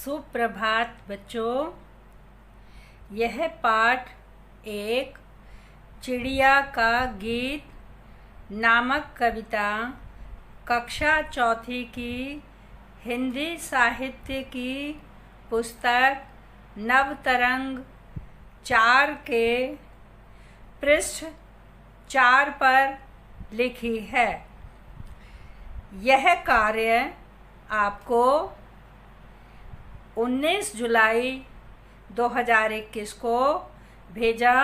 सुप्रभात बच्चों। यह पाठ एक चिड़िया का गीत नामक कविता कक्षा चौथी की हिंदी साहित्य की पुस्तक नवतरंग 4 के पृष्ठ 4 पर लिखी है। यह कार्य आपको 19 जुलाई 2021 को भेजा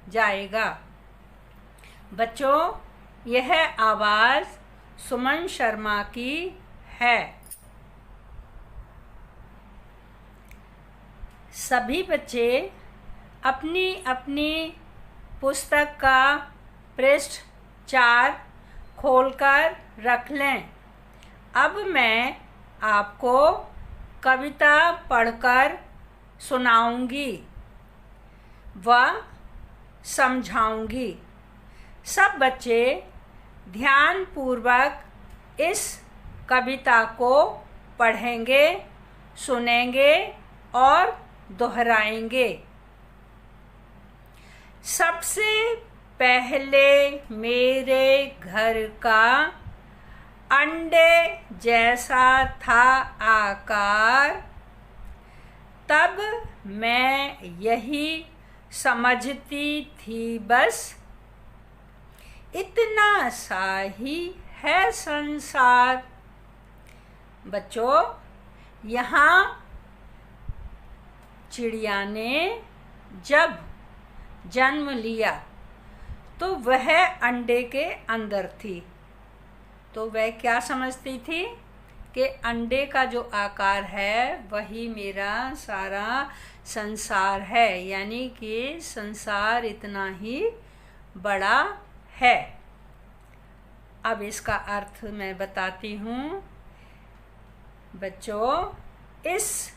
जाएगा। बच्चों, यह आवाज़ सुमन शर्मा की है। सभी बच्चे अपनी अपनी पुस्तक का पृष्ठ 4 खोलकर रख लें। अब मैं आपको कविता पढ़कर सुनाऊंगी व समझाऊंगी। सब बच्चे ध्यानपूर्वक इस कविता को पढ़ेंगे, सुनेंगे और दोहराएंगे। सबसे पहले मेरे घर का अंडे जैसा था आकार, तब मैं यही समझती थी बस इतना सा ही है संसार। बच्चों, यहाँ चिड़िया ने जब जन्म लिया तो वह अंडे के अंदर थी। तो वह क्या समझती थी कि अंडे का जो आकार है वही मेरा सारा संसार है, यानी कि संसार इतना ही बड़ा है। अब इसका अर्थ मैं बताती हूँ। बच्चों, इस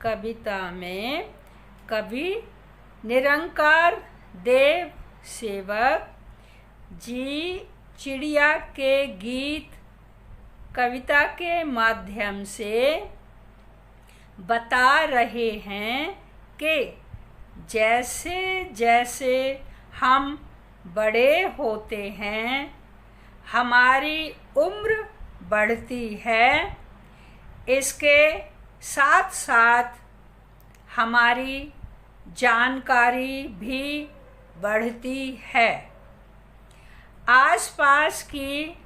कविता में कवि निरंकार देव सेवक जी चिड़िया के गीत कविता के माध्यम से बता रहे हैं कि जैसे जैसे हम बड़े होते हैं, हमारी उम्र बढ़ती है, इसके साथ साथ हमारी जानकारी भी बढ़ती है। आसपास की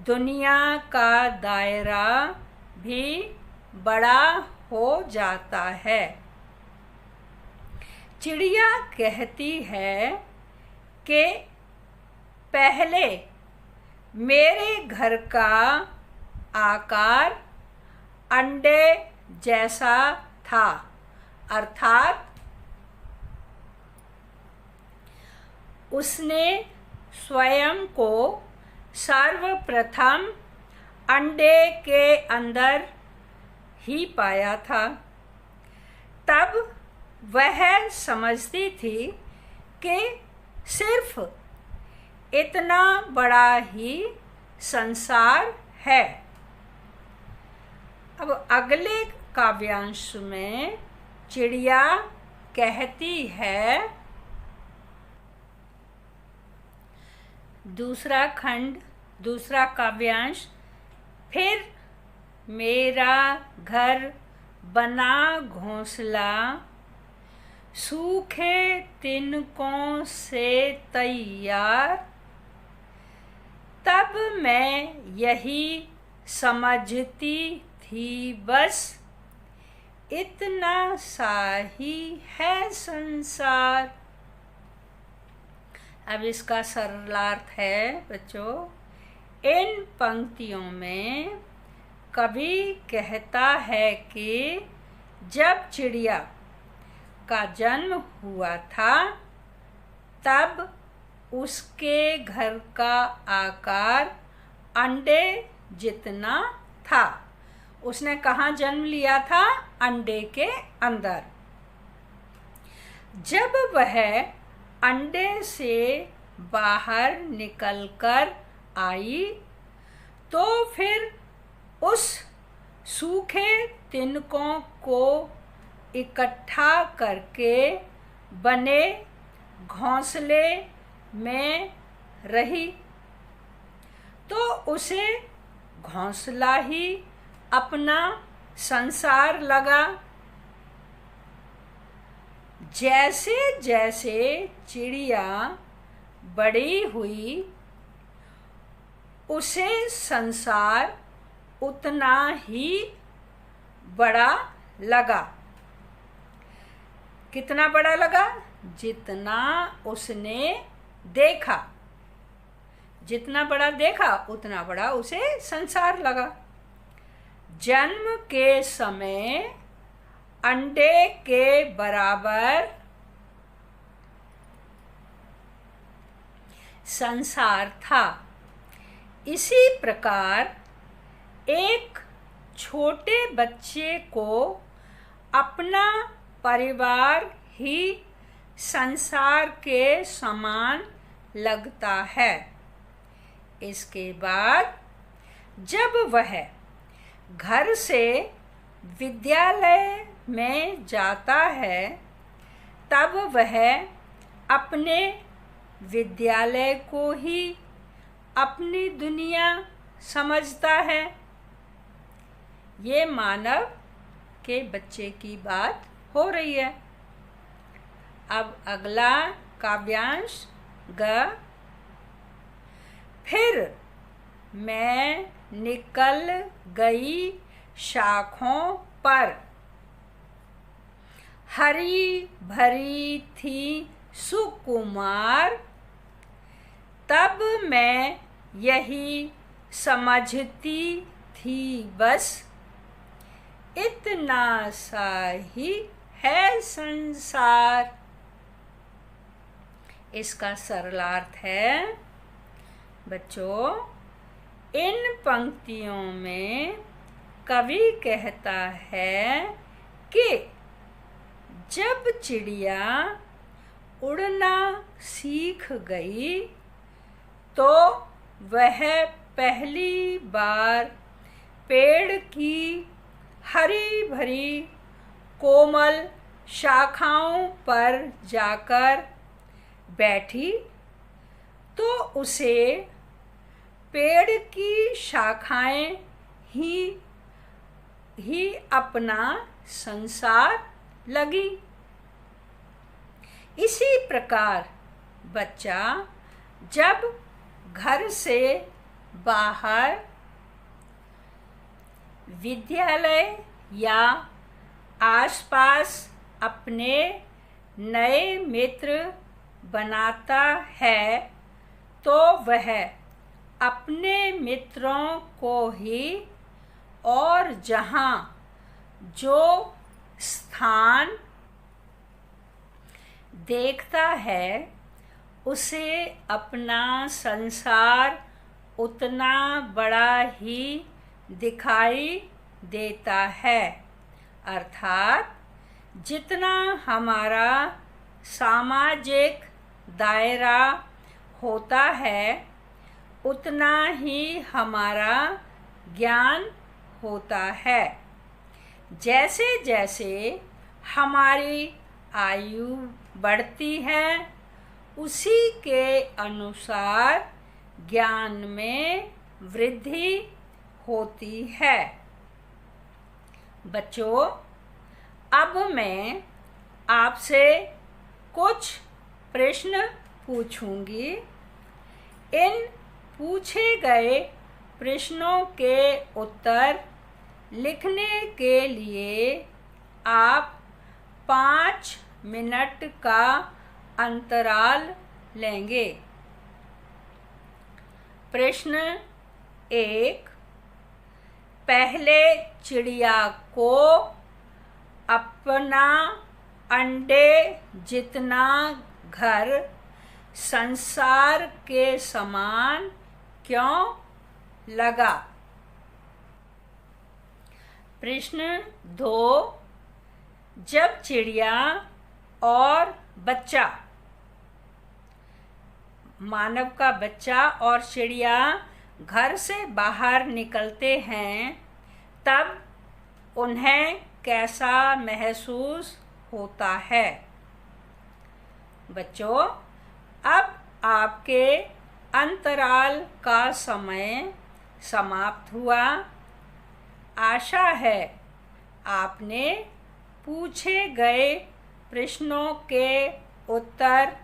दुनिया का दायरा भी बड़ा हो जाता है। चिड़िया कहती है कि पहले मेरे घर का आकार अंडे जैसा था, अर्थात उसने स्वयं को सर्वप्रथम अंडे के अंदर ही पाया था। तब वह समझती थी कि सिर्फ इतना बड़ा ही संसार है। अब अगले काव्यांश में चिड़िया कहती है, दूसरा खंड, दूसरा काव्यांश, फिर मेरा घर बना घोंसला सूखे तिनकों से तैयार, तब मैं यही समझती थी बस इतना सा ही है संसार। अब इसका सरलार्थ है बच्चों। इन पंक्तियों में कवि कहता है कि जब चिड़िया का जन्म हुआ था तब उसके घर का आकार अंडे जितना था। उसने कहाँ जन्म लिया था? अंडे के अंदर। जब वह अंडे से बाहर निकलकर आई तो फिर उस सूखे तिनकों को इकट्ठा करके बने घोंसले में रही तो उसे घोंसला ही अपना संसार लगा। जैसे जैसे चिड़िया बड़ी हुई उसे संसार उतना ही बड़ा लगा। कितना बड़ा लगा? जितना उसने देखा। जितना बड़ा देखा उतना बड़ा उसे संसार लगा। जन्म के समय अंडे के बराबर संसार था। इसी प्रकार एक छोटे बच्चे को अपना परिवार ही संसार के समान लगता है। इसके बाद जब वह घर से विद्यालय में जाता है तब वह अपने विद्यालय को ही अपनी दुनिया समझता है। ये मानव के बच्चे की बात हो रही है। अब अगला काव्यांश ग। फिर मैं निकल गई शाखों पर, हरी भरी थी सुकुमार। तब मैं यही समझती थी बस, इतना सा ही है संसार। इसका सरलार्थ है बच्चों, इन पंक्तियों में कवि कहता है कि जब चिड़िया उड़ना सीख गई तो वह पहली बार पेड़ की हरी भरी कोमल शाखाओं पर जाकर बैठी तो उसे पेड़ की शाखाएं ही अपना संसार लगी। इसी प्रकार बच्चा जब घर से बाहर विद्यालय या आसपास अपने नए मित्र बनाता है तो वह अपने मित्रों को ही और जहाँ जो स्थान देखता है उसे अपना संसार उतना बड़ा ही दिखाई देता है। अर्थात जितना हमारा सामाजिक दायरा होता है उतना ही हमारा ज्ञान होता है। जैसे जैसे हमारी आयु बढ़ती है उसी के अनुसार ज्ञान में वृद्धि होती है। बच्चों, अब मैं आपसे कुछ प्रश्न पूछूंगी। इन पूछे गए प्रश्नों के उत्तर लिखने के लिए आप 5 मिनट का अंतराल लेंगे। प्रश्न 1। पहले चिड़िया को अपना अंडे जितना घर संसार के समान क्यों लगा? प्रश्न 2। जब चिड़िया और बच्चा, मानव का बच्चा और चिड़िया घर से बाहर निकलते हैं तब उन्हें कैसा महसूस होता है। बच्चों, अब आपके अंतराल का समय समाप्त हुआ। आशा है आपने पूछे गए प्रश्नों के उत्तर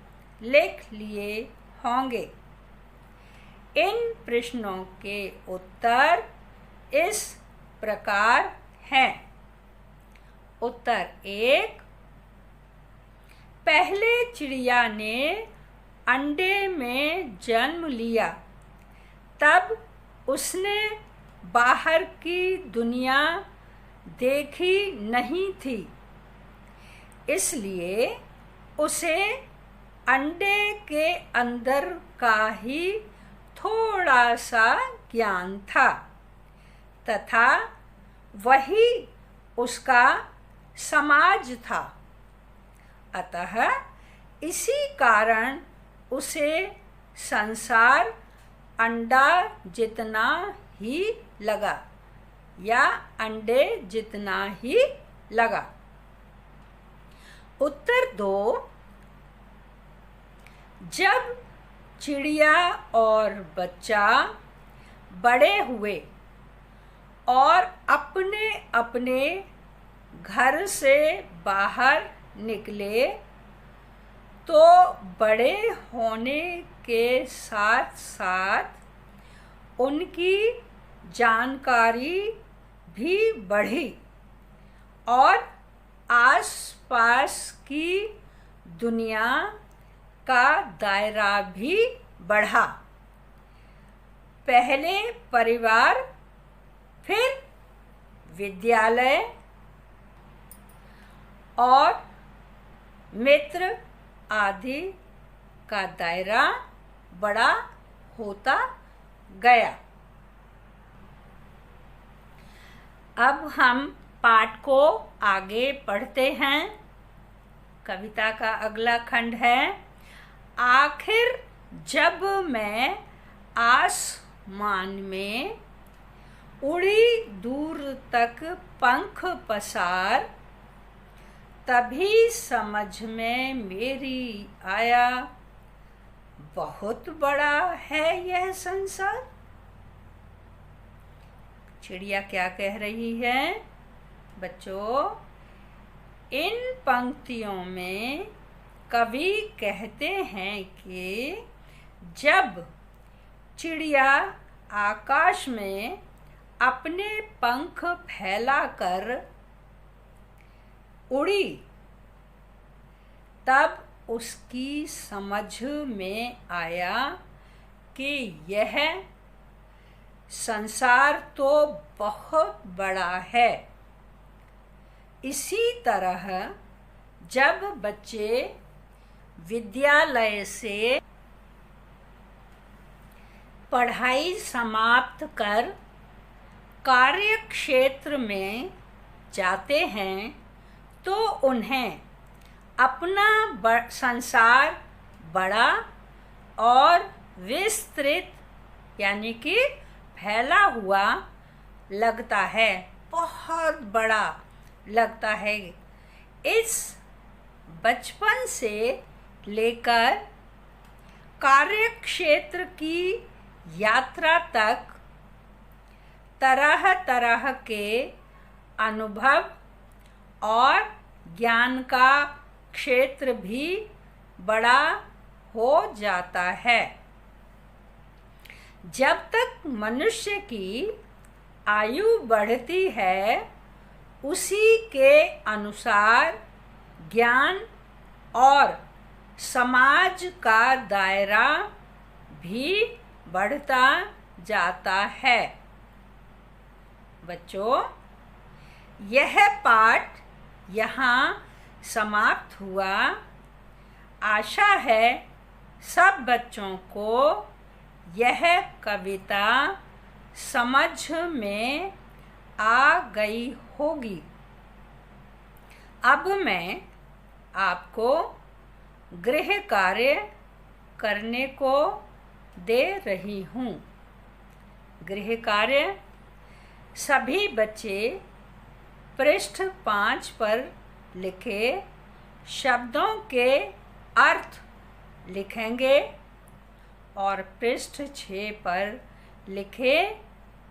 लिख लिए होंगे। इन प्रश्नों के उत्तर इस प्रकार हैं। उत्तर 1, पहले चिड़िया ने अंडे में जन्म लिया, तब उसने बाहर की दुनिया देखी नहीं थी, इसलिए उसे अंडे के अंदर का ही थोड़ा सा ज्ञान था तथा वही उसका समाज था। अतः इसी कारण उसे संसार अंडा जितना ही लगा या अंडे जितना ही लगा। उत्तर 2, जब चिड़िया और बच्चा बड़े हुए और अपने अपने घर से बाहर निकले, तो बड़े होने के साथ साथ उनकी जानकारी भी बढ़ी और आसपास की दुनिया का दायरा भी बढ़ा। पहले परिवार, फिर विद्यालय और मित्र आदि का दायरा बड़ा होता गया। अब हम पाठ को आगे पढ़ते हैं। कविता का अगला खंड है, आखिर जब मैं आसमान में उड़ी दूर तक पंख पसार, तभी समझ में मेरी आया, बहुत बड़ा है यह संसार। चिड़िया क्या कह रही है? बच्चों, इन पंक्तियों में कवि कहते हैं कि जब चिड़िया आकाश में अपने पंख फैलाकर उड़ी, तब उसकी समझ में आया कि यह संसार तो बहुत बड़ा है। इसी तरह जब बच्चे विद्यालय से पढ़ाई समाप्त कर कार्य क्षेत्र में जाते हैं, तो उन्हें अपना संसार बड़ा और विस्तृत यानी कि फैला हुआ लगता है, बहुत बड़ा लगता है। इस बचपन से लेकर कार्य क्षेत्र की यात्रा तक तरह तरह के अनुभव और ज्ञान का क्षेत्र भी बड़ा हो जाता है। जब तक मनुष्य की आयु बढ़ती है, उसी के अनुसार ज्ञान और समाज का दायरा भी बढ़ता जाता है। बच्चों, यह पाठ यहाँ समाप्त हुआ। आशा है सब बच्चों को यह कविता समझ में आ गई होगी। अब मैं आपको गृह कार्य करने को दे रही हूँ। गृह कार्य सभी बच्चे पृष्ठ 5 पर लिखे शब्दों के अर्थ लिखेंगे और पृष्ठ 6 पर लिखे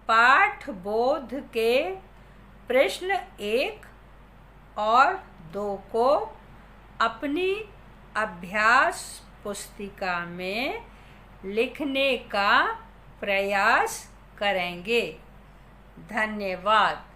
पाठ बोध के प्रश्न 1 और 2 को अपनी अभ्यास पुस्तिका में लिखने का प्रयास करेंगे। धन्यवाद।